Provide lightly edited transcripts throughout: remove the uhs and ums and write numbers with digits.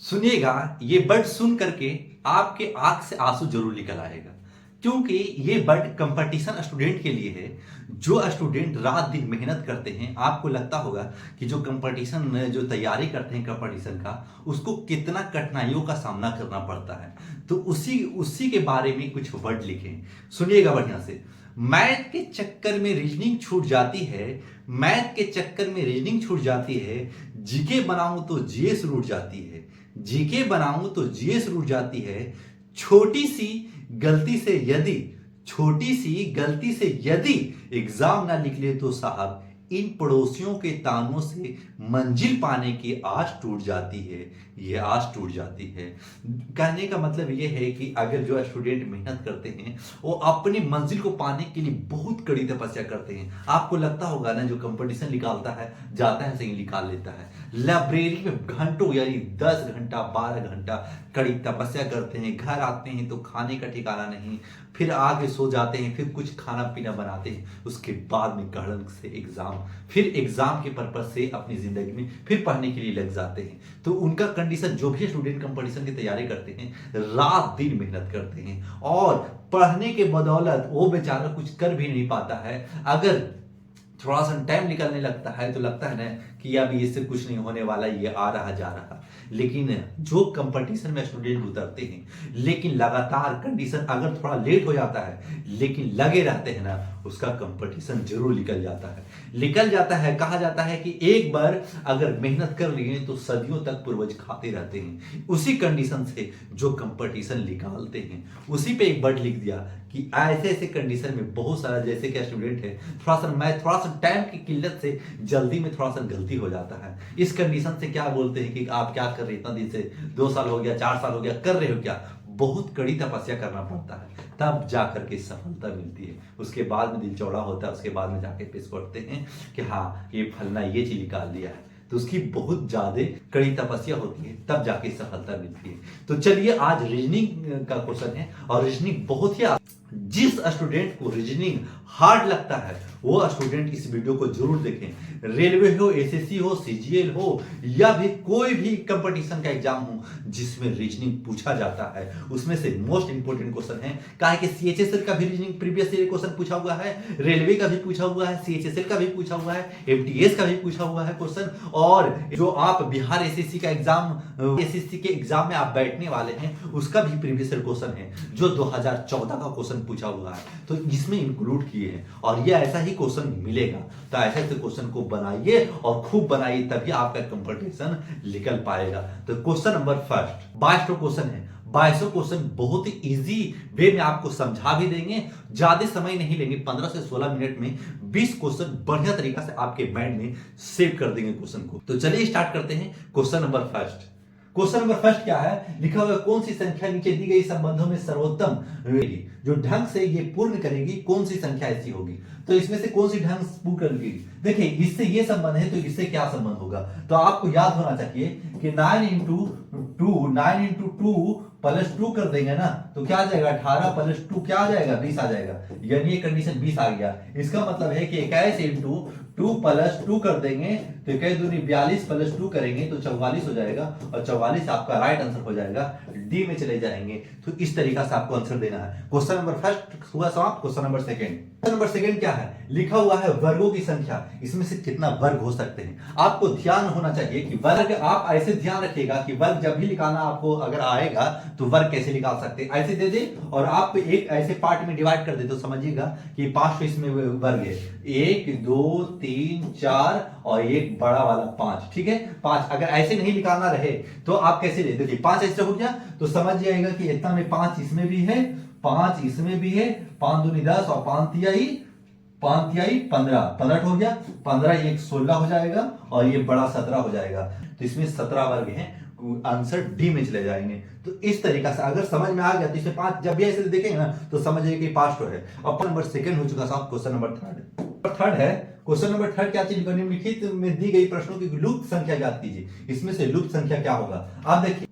सुनिएगा, ये वर्ड सुन करके आपके आंख से आंसू जरूर निकल आएगा। क्योंकि ये वर्ड कंपटीशन स्टूडेंट के लिए है। जो स्टूडेंट रात दिन मेहनत करते हैं, आपको लगता होगा कि जो कंपटीशन में जो तैयारी करते हैं कंपटीशन का, उसको कितना कठिनाइयों का सामना करना पड़ता है। तो उसी उसी के बारे में कुछ वर्ड लिखे, सुनिएगा बढ़िया से। मैथ के चक्कर में रीजनिंग छूट जाती है, मैथ के चक्कर में रीजनिंग छूट जाती है। जीके बनाऊं तो जीएस रूठ जाती है, जीके बनाऊं तो जीएस रूठ जाती है। छोटी सी गलती से यदि छोटी सी गलती से यदि एग्जाम ना निकले तो साहब, इन पड़ोसियों के तानों से मंजिल पाने की आस टूट जाती है, ये आस टूट जाती है। कहने का मतलब ये है कि अगर जो स्टूडेंट मेहनत करते हैं, वो अपनी मंजिल को पाने के लिए बहुत कड़ी तपस्या करते हैं। आपको लगता होगा ना, जो कंपटीशन निकालता है जाता है सही निकाल लेता है। लाइब्रेरी में घंटों यानी 10 घंटा 12 घंटा कड़ी तपस्या करते हैं, घर आते हैं तो खाने का ठिकाना नहीं, फिर आके सो जाते हैं, फिर कुछ खाना पीना बनाते हैं, उसके बाद में कड़क से एग्जाम, फिर एग्जाम के पर्पज से अपनी जिंदगी में फिर पढ़ने के लिए लग जाते हैं। तो उनका कंडीशन, जो भी स्टूडेंट कंपटीशन की तैयारी करते हैं, रात दिन मेहनत करते हैं और पढ़ने के बदौलत वो बेचारा कुछ कर भी नहीं पाता है। अगर थोड़ा सा टाइम निकलने लगता है तो लगता है ना कि अब इससे कुछ नहीं होने वाला, ये आ रहा जा रहा। लेकिन जो कंपटीशन में स्टूडेंट उतरते हैं, लेकिन लगातार कंडीशन अगर थोड़ा लेट हो जाता है, लेकिन लगे रहते हैं ना, उसका कंपटीशन जरूर निकल जाता है। कहा जाता है कि एक बार अगर मेहनत कर लिए तो सदियों तक पूर्वज खाते रहते हैं। उसी कंडीशन से जो कंपटीशन निकालते हैं, उसी पे एक वर्ड लिख दिया कि ऐसे ऐसे कंडीशन में बहुत सारा, जैसे कि स्टूडेंट है, थोड़ा सा टाइम की किल्लत से जल्दी में थोड़ा सा गलती हो जाता है। इस कंडीशन से क्या बोलते हैं कि आप क्या कर रहे हैं, इतना दिन से 2 साल हो गया 4 साल हो गया, कर रहे हो क्या? बहुत कड़ी तपस्या करना पड़ता है, तब जाकर के सफलता मिलती है। उसके बाद में दिल चौड़ा होता है, उसके बाद में जाके पेश करते हैं कि हाँ, ये फलना ये चीज निकाल दिया है। तो उसकी बहुत ज्यादा कड़ी तपस्या होती है, तब जाके सफलता मिलती है। तो चलिए, आज रीजनिंग का क्वेश्चन है और रीजनिंग बहुत ही, जिस स्टूडेंट को रीजनिंग हार्ड लगता है वो स्टूडेंट इस वीडियो को जरूर देखें। रेलवे हो, एसएससी हो, सीजीएल हो, या भी कोई भी कंपटीशन का एग्जाम हो जिसमें रीजनिंग पूछा जाता है, उसमें से मोस्ट इंपोर्टेंट क्वेश्चन है। काहे कि सीएचएसएल का भी रीजनिंग प्रीवियस ईयर क्वेश्चन पूछा हुआ है, रेलवे का भी पूछा हुआ है, सीएचएसएल का भी पूछा हुआ है, एमटीएस का भी पूछा हुआ है क्वेश्चन। और जो आप बिहार एसएससी का एग्जाम, एसएससी के एग्जाम में आप बैठने वाले हैं, उसका भी प्रीवियस ईयर क्वेश्चन है जो 2014 का क्वेश्चन पूछा हुआ है, तो इसमें इंक्लूड किए हैं। और ये ऐसा ही क्वेश्चन मिलेगा, तो ऐसे क्वेश्चन को बनाइए और खूब बनाइए, तभी आपका कंपटीशन निकल पाएगा। तो क्वेश्चन नंबर फर्स्ट, 22 क्वेश्चन है। 22 क्वेश्चन बहुत ही इजी वे में आपको समझा भी देंगे, ज्यादा समय नहीं लेंगे, 15 से 16 मिनट में 20 क्वेश्चन बढ़िया तरीका से आपके माइंड में सेव कर देंगे क्वेश्चन को। तो चलिए स्टार्ट करते हैं। Question number first, question number first क्या है? लिखा हुआ, कौन सी संख्या नीचे दी गई संबंधों में सर्वोत्तम जो ढंग से ये पूर्ण करेगी, कौन सी संख्या ऐसी होगी? तो इसमें से कौन सी ढंग से पूर्ण करेगी? देखिए, इससे ये संबंध है तो इससे क्या संबंध होगा? तो आपको याद होना चाहिए कि 9 इंटू 2 प्लस 2 कर देंगे ना, तो क्या आ जाएगा? 18 प्लस 2 क्या आ जाएगा? 20 आ जाएगा। यानी ये कंडीशन 20 आ गया। इसका मतलब है कि 21 इंटू 2 प्लस 2 कर देंगे तो 21 दूनी 42 प्लस 2 करेंगे तो 44 हो जाएगा, और 44 आपका राइट आंसर हो जाएगा। डी में चले जाएंगे। तो इस तरीका से आपको आंसर देना है। क्वेश्चन नंबर फर्स्ट हुआ समाप्त। Question number second, question number second क्या है? लिखा हुआ है वर्गों की संख्या, इसमें से कितना वर्ग हो सकते हैं? आपको ध्यान होना चाहिए कि वर्ग, आप ऐसे ध्यान रखिएगा कि वर्ग जब भी निकालना आपको अगर आएगा तो वर्ग कैसे निकाल सकते हैं। ऐसे दे दे और आप एक ऐसे पार्ट में डिवाइड कर दे तो समझिएगा कि 5 इसमें वर्ग है, 1 2 3 4 और एक बड़ा वाला 5, ठीक है 5। अगर ऐसे नहीं निकालना रहे तो आप कैसे ले? देखिए 5 ऐसे हो गया तो समझ जाएगा कि इतना में 5 इसमें भी है, 5 इसमें भी है, 5 दूनी 10 और 5 तिहाई 15, 15 हो गया, 15 1 16 हो जाएगा और ये बड़ा 17 हो जाएगा। तो इसमें 17 वर्ग हैं। आंसर डी में चले जाएंगे। तो इस तरीका से अगर समझ में आ गया तो इसमें 5 जब भी ऐसे देखेंगे ना तो समझिए कि 5 तो है। अब नंबर सेकंड हो चुका साहब। क्वेश्चन नंबर थर्ड है। क्वेश्चन नंबर थर्ड क्या चीज? निम्नलिखित में दी गई प्रश्नों की लुप्त संख्या ज्ञात कीजिए। इसमें से लुप्त संख्या क्या होगा? आप देखिए,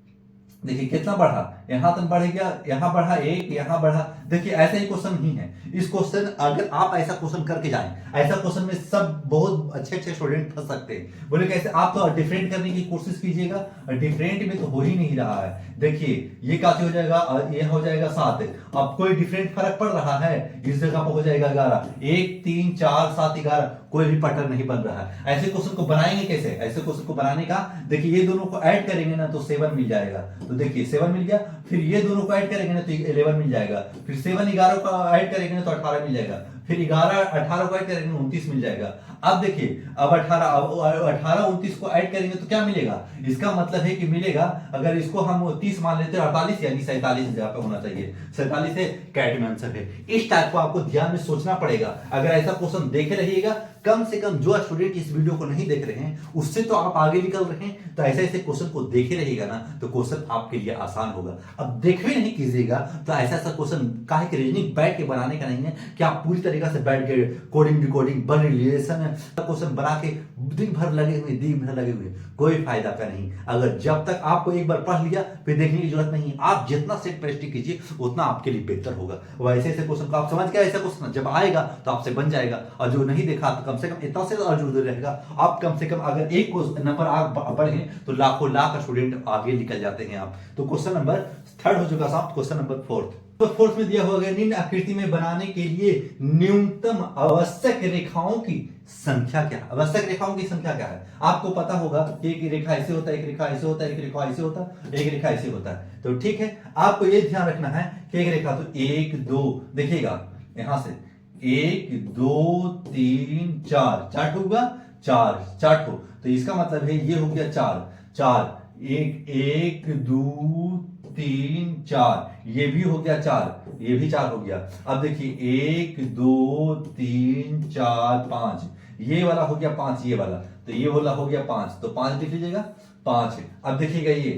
देखिए कितना बढ़ा, यहां तक बढ़ गया, यहां बढ़ा एक, यहां बढ़ा। देखिए ऐसा ही क्वेश्चन नहीं है। इस क्वेश्चन अगर आप ऐसा क्वेश्चन करके जाएं, ऐसा क्वेश्चन में सब बहुत अच्छे अच्छे स्टूडेंट फंस सकते हैं। बोले कैसे, आप तो डिफरेंट करने की कोशिश कीजिएगा, डिफरेंट में तो हो ही नहीं रहा है। देखिए ये कैसे हो जाएगा, ये हो जाएगा 7। अब कोई डिफरेंट फर्क पड़ रहा है, इस जगह पर हो जाएगा 11। 1 3 4 7 11, कोई भी पैटर्न नहीं बन रहा है। ऐसे क्वेश्चन को बनाएंगे कैसे, ऐसे क्वेश्चन को बनाने का, देखिए ये दोनों को ऐड करेंगे ना तो 7 मिल जाएगा। तो देखिए 7 मिल गया, फिर ये दोनों को ऐड करेंगे ना तो 11 मिल जाएगा, फिर 7 11 को ऐड करेंगे ना तो 18 मिल जाएगा, फिर 11 18 को ऐड करेंगे 29 मिल जाएगा। अब देखिए अब 18 29 को ऐड करेंगे तो क्या मिलेगा, इसका मतलब है कि मिलेगा, अगर इसको हम 30 मान लेते हैं 48, यानी 47 जगह पे होना चाहिए। 47 है, कैट में आंसर है। इस टाइप को आपको ध्यान में सोचना पड़ेगा। अगर ऐसा क्वेश्चन देखे रहिएगा, कम से कम जो स्टूडेंट इस वीडियो को नहीं देख रहे हैं उससे तो आप आगे निकल रहे हैं, तो ऐसे ऐसे क्वेश्चन को देखे रहिएगा ना तो क्वेश्चन आपके लिए आसान होगा। अब देखे नहीं कीजिएगा तो ऐसा ऐसा क्वेश्चन काहे कि रीजनिंग बैठ के बनाने का नहीं है कि आप पूरी तरीके से बैठ के कोडिंग डिकोडिंग बन रिलेशन क्वेश्चन बना के दिन भर लगे हुए, कोई फायदा का नहीं। अगर जब तक आपको एक बार पढ़ लिया फिर देखने की जरूरत नहीं। आप जितना सेट प्रैक्टिस कीजिए उतना आपके लिए बेहतर होगा। वैसे ऐसे क्वेश्चन को आप समझ गए, ऐसा क्वेश्चन जब आएगा तो आपसे बन जाएगा, और जो नहीं देखा तो कम से कम इतना से अर्जुन रहेगा। आप कम से कम अगर एक नंबर आप बढ़े तो लाखों लाख स्टूडेंट आगे निकल जाते हैं आप। तो क्वेश्चन नंबर 3 हो चुका साहब। क्वेश्चन नंबर 4, तो फोर्थ में दिया हुआ है, निम्न आकृति में बनाने के लिए न्यूनतम आवश्यक रेखाओं की संख्या क्या है। आवश्यक रेखाओं की संख्या क्या है, आपको पता होगा कि एक रेखा ऐसे होता है, एक रेखा ऐसे होता है, एक रेखा ऐसे होता है, एक रेखा ऐसे होता है। तो ठीक है, आपको ये ध्यान रखना है कि एक रेखा तो 1 2, देखिएगा यहां से 1 2 3 4 होगा, 4 हो, तो इसका मतलब है ये हो गया 4 1 2 3 4, ये भी हो गया 4, ये भी 4 हो गया। अब देखिए 1 2 3 4 5, ये वाला हो गया 5, ये वाला, तो ये वाला हो गया 5, तो 5 लिख लीजिएगा 5। अब देखिएगा ये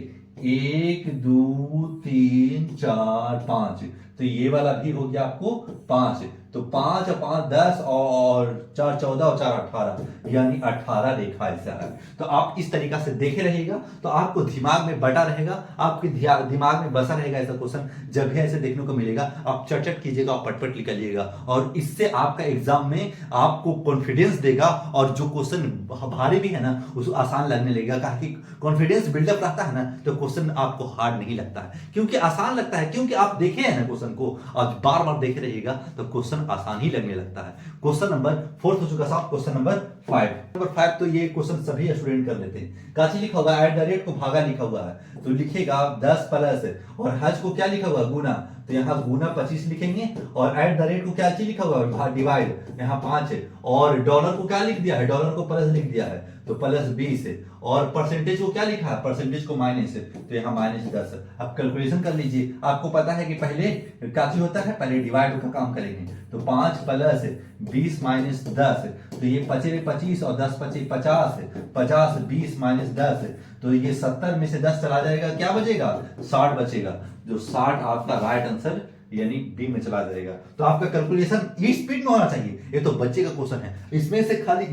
1 2 3 4 5, तो ये वाला भी हो गया आपको 5, तो 5 और 5 10 और 4 14 और 4 18, यानी 18 रेखा ऐसा है। तो आप इस तरीका से देखे रहिएगा तो आपको दिमाग में बटा रहेगा, आपके दिमाग में बसा रहेगा। ऐसा क्वेश्चन जब भी ऐसे देखने को मिलेगा आप चट कीजिएगा और पटपट निकालिएगा, और इससे आपका एग्जाम में आपको कॉन्फिडेंस देगा, और जो क्वेश्चन भारी भी है ना उसको आसान लगने लगेगा। कहा कॉन्फिडेंस बिल्डअप रहता है ना तो क्वेश्चन आपको हार्ड नहीं लगता है, क्योंकि आसान लगता है, क्योंकि आप देखे हैं ना क्वेश्चन को और बार बार देख रहिएगा तो क्वेश्चन आसान ही लगने लगता है। क्वेश्चन नंबर 4 हो चुका साहब। क्वेश्चन नंबर 5, तो ये क्वेश्चन सभी स्टूडेंट कर लेते हैं। काची लिखा हुआ है, @ को भागा लिखा हुआ है, तो लिखेगा 10 प्लस, और हज को क्या लिखा हुआ गुना, तो यहाँ गुना 25 लिखेंगे, और @ को क्या चीज लिखा हुआ है डिवाइड, यहाँ 5 है, और डॉलर को क्या लिख दिया है, डॉलर को प्लस लिख दिया है तो प्लस 20 है, और परसेंटेज को क्या लिखा है, परसेंटेज को माइनस है, तो यहाँ -10। अब कैलकुलेशन कर लीजिए, आपको पता है कि पहले क्या चीज होता है, पहले डिवाइड का काम करेंगे, तो 5 प्लस 20 - 10, तो ये 25 और 10 25 50, 50 20 - 10, तो ये 70 में से 10 चला जाएगा, क्या बचेगा 60 बचेगा, जो 60 आपका राइट आंसर यानी बी में चला जाएगा। तो आपका कैलकुलेशन ये स्पीड में होना चाहिए। ये तो बच्चे का क्वेश्चन है, इसमें से खाली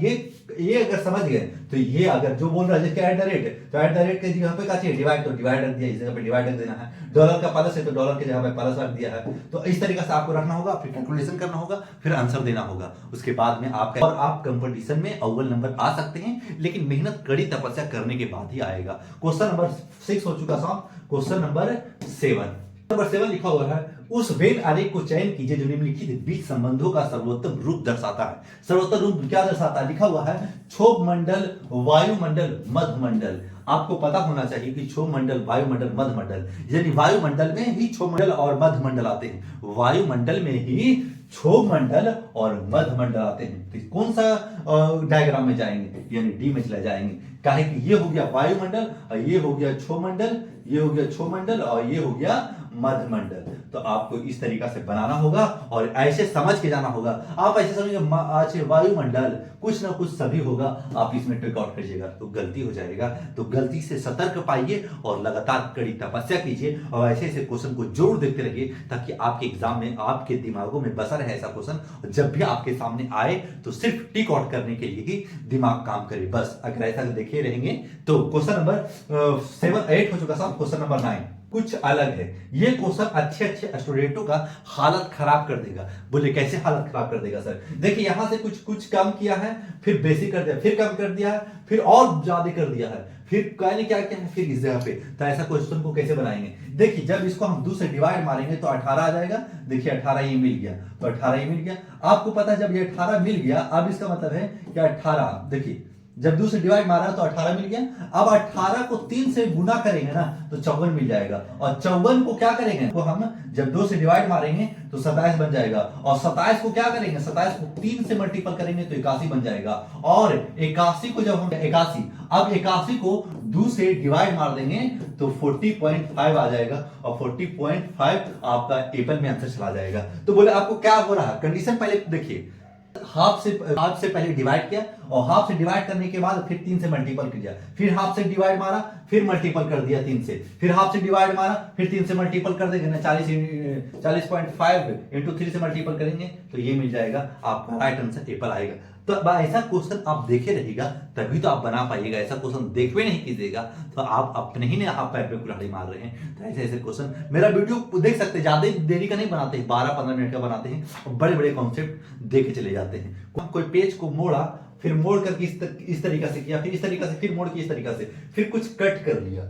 ये अगर समझ गए तो ये अगर जो बोल रहा है कि @ तो @ के जगह पे क्या चाहिए डिवाइड, तो डिवाइड रख दिया, इस जगह पे डिवाइड रख देना है। डॉलर का प्लस है तो डॉलर की जगह पे प्लस रख दिया है। तो इस तरीके से आपको रखना होगा, फिर कैलकुलेशन करना होगा, फिर आंसर देना होगा। उसके बाद में आपका और आप कंपटीशन में अव्वल नंबर आ सकते हैं, लेकिन मेहनत कड़ी तपस्या करने के बाद ही आएगा। क्वेश्चन नंबर 6 हो चुका साहब। क्वेश्चन नंबर 7 लिखा हुआ है, उस वेन आरेख को चयन कीजिए जो निम्नलिखित बीच संबंधों का सर्वोत्तम रूप दर्शाता है। सर्वोत्तम रूप क्या दर्शाता है, लिखा हुआ है क्षोभ मंडल, वायुमंडल, मध्यमंडल। आपको पता होना चाहिए कि क्षोभ मंडल, वायुमंडल, मध्यमंडल, यानी वायुमंडल में ही क्षोभ मंडल और मध्यमंडल आते हैं, वायुमंडल में ही क्षोभ मंडल और मध्यमंडल आते हैं। तो कौन सा डायग्राम में जाएंगे, यानी डी में चले जाएंगे। काहे कि ये हो गया वायुमंडल, और ये हो गया क्षोभ मंडल, ये हो गया क्षोभ मंडल, और ये हो गया मध्यमंडल। तो आपको इस तरीका से बनाना होगा और ऐसे समझ के जाना होगा। आप ऐसे समझिए वायुमंडल कुछ ना कुछ सभी होगा, आप इसमें टेक आउट करिएगा तो गलती हो जाएगा। तो गलती से सतर्क पाइए और लगातार कड़ी तपस्या कीजिए, और ऐसे ऐसे क्वेश्चन को जरूर देखते रहिए ताकि आपके एग्जाम में आपके दिमागों में बसा रहे ऐसा क्वेश्चन। जब भी आपके सामने आए तो सिर्फ टिक आउट करने के लिए ही दिमाग काम करे बस। अगर ऐसा देखे रहेंगे तो क्वेश्चन नंबर 8 हो चुका साहब। क्वेश्चन नंबर 9 कुछ अलग है। ये क्वेश्चन अच्छे अच्छे स्टूडेंटों का हालत खराब कर देगा। बोले कैसे हालत खराब कर देगा सर? देखिए यहां से कुछ कुछ कम किया है, फिर बेसिक कर दिया, फिर कम कर दिया है, फिर और ज्यादा कर दिया है, फिर कहने क्या क्या है, फिर इस जगह पे। तो ऐसा क्वेश्चन को कैसे बनाएंगे? देखिए जब इसको हम 2 से डिवाइड मारेंगे तो 18 आ जाएगा। देखिए 18 ये मिल गया, तो 18 ये मिल गया। आपको पता है जब ये 18 मिल गया, अब इसका मतलब है कि 18, देखिए जब 2 से डिवाइड मारा तो 18 मिल गया। अब 18 को 3 से गुना करेंगे ना तो 54 मिल जाएगा। और 54 को क्या करेंगे, तो हम जब 2 से डिवाइड मारेंगे तो 27 बन जाएगा। और 27 को क्या करेंगे, 27 को 3 से मल्टीपल करेंगे तो 81 बन जाएगा। और 81 को जब हम 81, अब 81 को 2 से डिवाइड मार देंगे तो 40.5 आ जाएगा। और 40.5 आपका एप्पल में आंसर चला जाएगा। तो बोले आपको क्या हो रहा है, कंडीशन पहले देखिए, हाफ से पहले डिवाइड किया, और हाफ से डिवाइड करने के बाद फिर 3 से मल्टीपल किया, फिर हाफ से डिवाइड मारा, फिर मल्टीपल कर दिया 3 से, फिर हाफ से डिवाइड मारा, फिर 3 से मल्टीपल कर देंगे ना, 40.5 इंटू 3 से मल्टीपल करेंगे तो ये मिल जाएगा आपका राइट आंसर एप्पल आएगा। तो ऐसा क्वेश्चन आप देखे रहिएगा तभी तो आप बना पाइएगा। ऐसा क्वेश्चन देखवे नहीं कीजिएगा तो आप अपने ही ने आप पैर पे कुल्हाड़ी मार रहे हैं। तो ऐसे ऐसे क्वेश्चन मेरा वीडियो देख सकते हैं, ज्यादा देरी का नहीं बनाते हैं, 12-15 मिनट का बनाते हैं और बड़े बड़े कॉन्सेप्ट देखे चले जाते हैं। कोई पेज को मोड़ा, फिर मोड़ करके इस तरीका से किया, फिर इस तरीका से, फिर मोड़ के इस तरीका से, फिर कुछ कट कर लिया,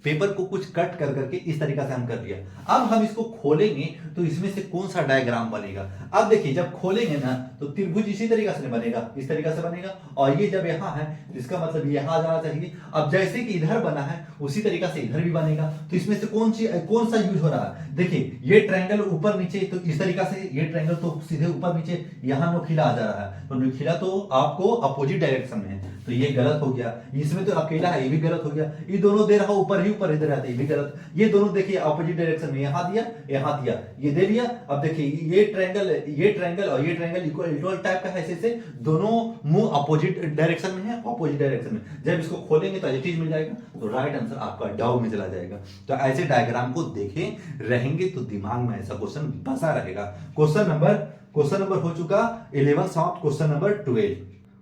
पेपर को कुछ कट कर करके इस तरीका से हम कर लिया। अब हम इसको खोलेंगे तो इसमें से कौन सा डायग्राम बनेगा। अब देखिए जब खोलेंगे ना तो त्रिभुज इसी तरीका से बनेगा, इस तरीका से बनेगा। और ये जब यहाँ है इसका मतलब यहां जाना चाहिए। अब जैसे कि इधर बना है उसी तरीका से इधर भी बनेगा। तो इसमें से कौन सा यूज हो रहा है? देखिए ये ट्रायंगल ऊपर नीचे, तो इस तरीका से ये ट्रायंगल तो सीधे ऊपर नीचे, यहाँ नुकीला आ जा रहा है, तो नुकीला तो आपको अपोजिट डायरेक्शन में है, तो ये गलत हो गया। इसमें तो अकेला है, ये भी गलत हो गया। ये दोनों दे रहा ऊपर ही ऊपर इधर रहते, ये भी गलत। ये दोनों देखिए अपोजिट डायरेक्शन में, यहाँ दिया यहाँ दिया, ये दे दिया। अब देखिए ये ट्रायंगल और ये ट्रायंगल इक्वल टाइप का है, ऐसे दोनों मुंह अपोजिट डायरेक्शन में है, अपोजिट डायरेक्शन में। जब इसको खोलेंगे तो ये चीज मिल जाएगा, तो राइट आंसर आपका डाउ में चला जाएगा। तो ऐसे डायग्राम को देखे रहेंगे तो दिमाग में ऐसा क्वेश्चन बसा रहेगा। क्वेश्चन नंबर हो चुका 11 समाप्त। क्वेश्चन नंबर 12,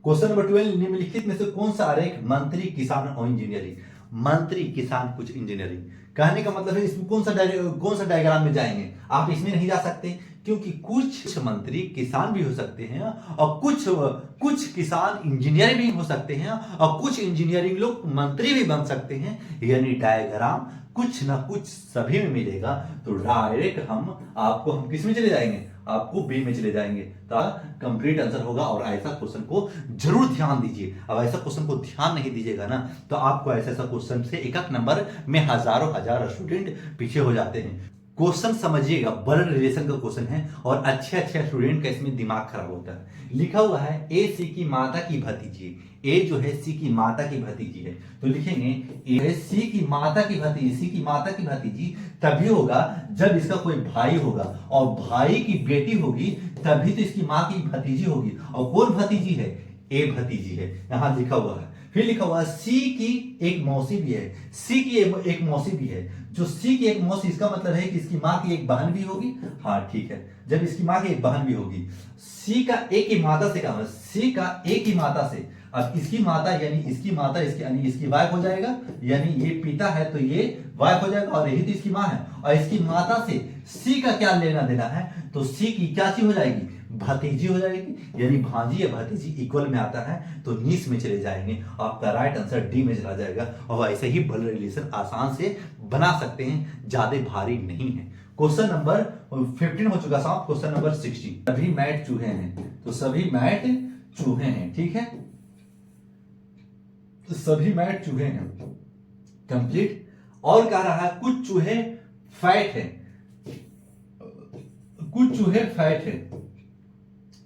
क्वेश्चन नंबर 12, निम्नलिखित में से कौन सा आरेख मंत्री किसान और इंजीनियरिंग, मंत्री किसान कुछ इंजीनियरिंग, कहने का मतलब है इसमें कौन सा डायग्राम में जाएंगे। आप इसमें नहीं जा सकते क्योंकि कुछ मंत्री किसान भी हो सकते हैं और कुछ किसान इंजीनियर भी हो सकते हैं और कुछ इंजीनियरिंग लोग मंत्री भी बन सकते हैं। यानी डायग्राम कुछ ना कुछ सभी में मिलेगा। तो डायरेक्ट हम किस में चले जाएंगे, आपको बी में चले जाएंगे, तो कंप्लीट आंसर होगा। और ऐसा क्वेश्चन को जरूर ध्यान दीजिए। अब ऐसा क्वेश्चन को ध्यान नहीं दीजिएगा ना तो आपको ऐसा क्वेश्चन से एक नंबर में हजार स्टूडेंट पीछे हो जाते हैं। क्वेश्चन समझिएगा, ब्लड रिलेशन का क्वेश्चन है और अच्छे स्टूडेंट का इसमें दिमाग खराब होता है। लिखा हुआ है ए सी की माता की भतीजी, ए जो है सी की माता की भतीजी है, तो लिखेंगे ए सी की माता की भतीजी, सी की माता की भतीजी तभी होगा जब इसका कोई भाई होगा और भाई की बेटी होगी, तभी तो इसकी माँ की भतीजी होगी। और कौन भतीजी है? ए भतीजी है, यहां लिखा हुआ है। फिर लिखा हुआ सी की एक मौसी भी है, सी की एक मौसी भी है। जो सी की एक मौसी, इसका मतलब है कि इसकी माँ की एक बहन भी होगी। हाँ ठीक है, जब इसकी माँ की एक बहन भी होगी। सी का एक ही माता से, कहा सी का एक ही माता से, अब इसकी माता यानी इसकी माता यानी इसकी वाइफ हो जाएगा, यानी ये पिता है तो ये वाइफ हो जाएगा और यही तो इसकी माँ है। और इसकी माता से सी का क्या लेना देना है, तो सी की क्या चीज हो जाएगी, भतीजी हो जाएगी। यानी भांजी या भतीजी इक्वल में आता है तो नीस में चले जाएंगे। आपका राइट आंसर डी में चला जाएगा। और ऐसे ही ब्लड रिलेशन आसान से बना सकते हैं, ज्यादा भारी नहीं है। क्वेश्चन नंबर 15 हो चुका साहब। क्वेश्चन नंबर 16, सभी मैट चूहे हैं, तो सभी मैट चूहे हैं, ठीक है, तो सभी मैट चूहे हैं, कंप्लीट। और कह रहा है कुछ चूहे फैट है, कुछ चूहे फैट है।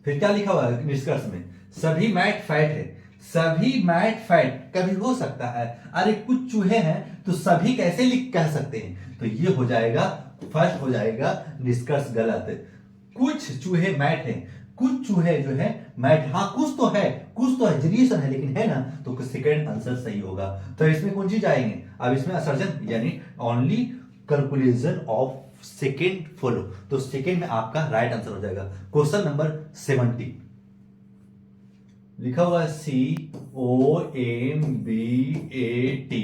फिर क्या लिखा हुआ है निष्कर्ष में, सभी मैट फैट है। सभी मैट फैट कभी हो सकता है, अरे कुछ चूहे हैं तो सभी कैसे कह सकते हैं, तो ये हो जाएगा, फर्स्ट हो जाएगा निष्कर्ष गलत। कुछ चूहे मैट हैं, कुछ चूहे जो है मैट, हाँ कुछ तो है एग्जीक्यूशन है लेकिन है ना, तो सेकंड आंसर सही होगा। तो इसमें कौन चीज आएंगे, अब इसमें असर्जन यानी only calculation of second follow, तो सेकेंड में आपका राइट आंसर हो जाएगा। क्वेश्चन नंबर 70 लिखा हुआ है COMBAT,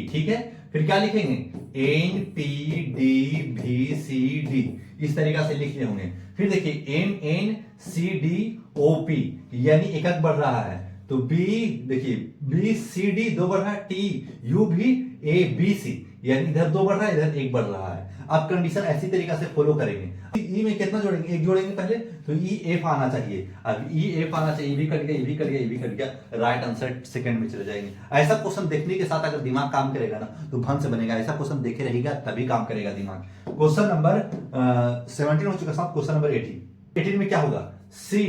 ठीक है। फिर क्या लिखेंगे, एन पी डी भी सी डी, इस तरीका से लिखने होंगे। फिर देखिए M N C D O P, यानी एकक बढ़ रहा है, तो बी देखिए बी सी डी 2 बढ़ रहा है, टी यू भी ए बी सी, यानी इधर 2 बढ़ रहा है, इधर 1 बढ़ रहा है। अब कंडीशन ऐसी तरीका से फॉलो करेंगे। ई में कितना जोड़ेंगे, 1 जोड़ेंगे पहले, तो ई एफ आना चाहिए। अब ई एफ आना चाहिए, ये भी कट गया, ये भी कट गया, ये भी कट गया, राइट आंसर सेकंड में चले जाएंगे। ऐसा क्वेश्चन देखने के साथ अगर दिमाग काम करेगा ना तो भन से बनेगा। ऐसा क्वेश्चन देखे रहेगा तभी काम करेगा दिमाग। क्वेश्चन नंबर 17 हो चुका साहब। क्वेश्चन नंबर 18 में क्या होगा, सी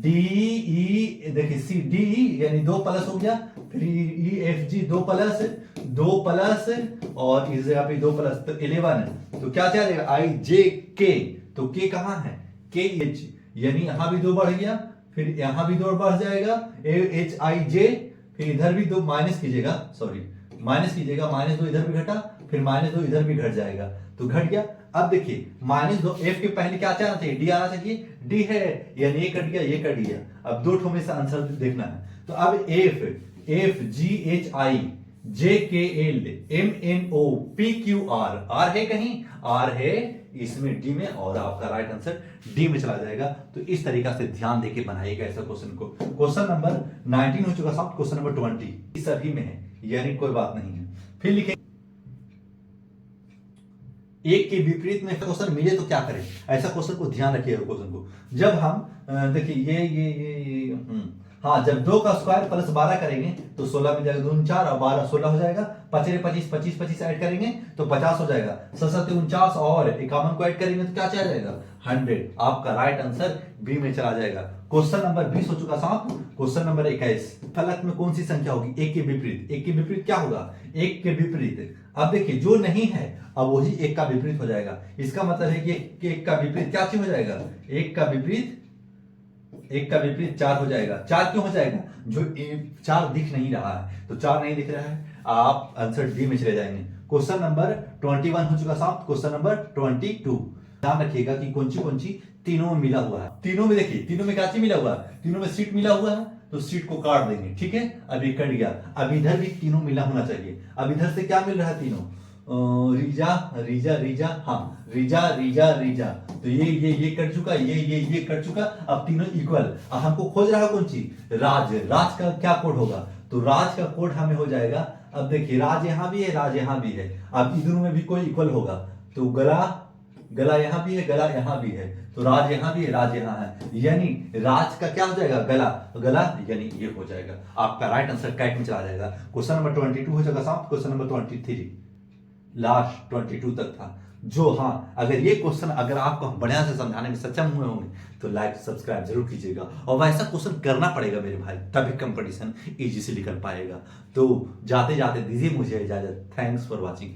डी ई, देखिए सी डी यानी 2 प्लस हो गया, फिर ई एफ जी 2 प्लस और इस जगह पे 2 प्लस, तो 11, तो क्या चलेगा, आई जे के, तो के कहां है, के एच, यानी यहां भी 2 बढ़ गया, फिर यहां भी 2 बढ़ जाएगा, ए एच आई जे, फिर इधर भी 2 माइनस कीजिएगा, -2 इधर भी घटा, फिर -2 इधर भी घट जाएगा, तो घट गया। अब देखिए -2 एफ के पहले क्या आना चाहिए, डी आना चाहिए, डी है, यानी ये कट गया, ये कट गया। अब 2 ठो में से आंसर देखना है, तो अब F G H I J K L M N O P Q R, R है कहीं, आर है इसमें डी में, और आपका राइट आंसर डी में चला जाएगा। तो इस तरीका से ध्यान देके बनाइएगा ऐसा क्वेश्चन को। क्वेश्चन नंबर 19 हो चुका साहब। क्वेश्चन नंबर 20 सभी में है, यानी कोई बात नहीं है। फिर लिखें, एक के विपरीत में क्वेश्चन मिले तो क्या करें, ऐसा क्वेश्चन को ध्यान रखिएगा। क्वेश्चन को जब हम देखिए ये हाँ, जब 2 का स्क्वायर प्लस 12 करेंगे तो 16 में जाएगा, 2 4 और 12 16 हो जाएगा, 25 25 ऐड करेंगे तो 50 हो जाएगा, 7 49 और 51 को ऐड करेंगे तो क्या चला जाएगा, 100। आपका राइट आंसर बी में चला जाएगा। क्वेश्चन नंबर 20 हो चुका साहब। क्वेश्चन नंबर 21, फलक में कौन सी संख्या होगी, एक के विपरीत। एक के विपरीत क्या होगा, एक के विपरीत। अब देखिए जो नहीं है अब वही एक का विपरीत हो जाएगा। इसका मतलब है कि एक का विपरीत क्या चीज हो जाएगा, एक का विपरीत 4 हो जाएगा। 4 क्यों हो जाएगा, जो 4 दिख नहीं रहा है, तो 4 नहीं दिख रहा है, आप आंसर डी में चले जाएंगे। क्वेश्चन नंबर 21 हो चुका साहब। क्वेश्चन नंबर 22, ध्यान रखिएगा कि कौन सी तीनों में मिला हुआ है। तीनों में देखिए, तीनों में क्या चीज मिला हुआ है, तीनों में सीट मिला हुआ है, तो सीट को काट देंगे, ठीक है। अभी कट गया, अब इधर भी तीनों मिला होना चाहिए। अब इधर से क्या मिल रहा है, तीनों रीजा रीजा रीजा, हाँ रीजा रीजा रीजा, तो ये कट चुका, ये कट चुका। अब तीनों इक्वल। अब हमको खोज रहा है कौन सी, राज। राज का क्या कोड होगा, तो राज का कोड हमें हो जाएगा। अब देखिए राज यहाँ भी है, राज यहाँ भी है, अब इन दोनों में भी कोई इक्वल होगा, तो गला यहाँ भी है, गला यहाँ भी है, तो राज यहाँ भी है, राज यहाँ है, यानी राज का क्या हो जाएगा, गला यानी ये हो जाएगा। आपका राइट आंसर कैट में चला जाएगा। क्वेश्चन नंबर 22 हो जाएगा साहब। क्वेश्चन नंबर 23 लास्ट 22 तक था। जो हाँ, अगर ये क्वेश्चन अगर आपको हम बढ़िया से समझाने में सक्षम हुए होंगे तो लाइक सब्सक्राइब जरूर कीजिएगा, और वैसा क्वेश्चन करना पड़ेगा मेरे भाई, तभी कंपटीशन इजी से निकल पाएगा। तो जाते जाते दीजिए मुझे इजाजत। Thanks for watching.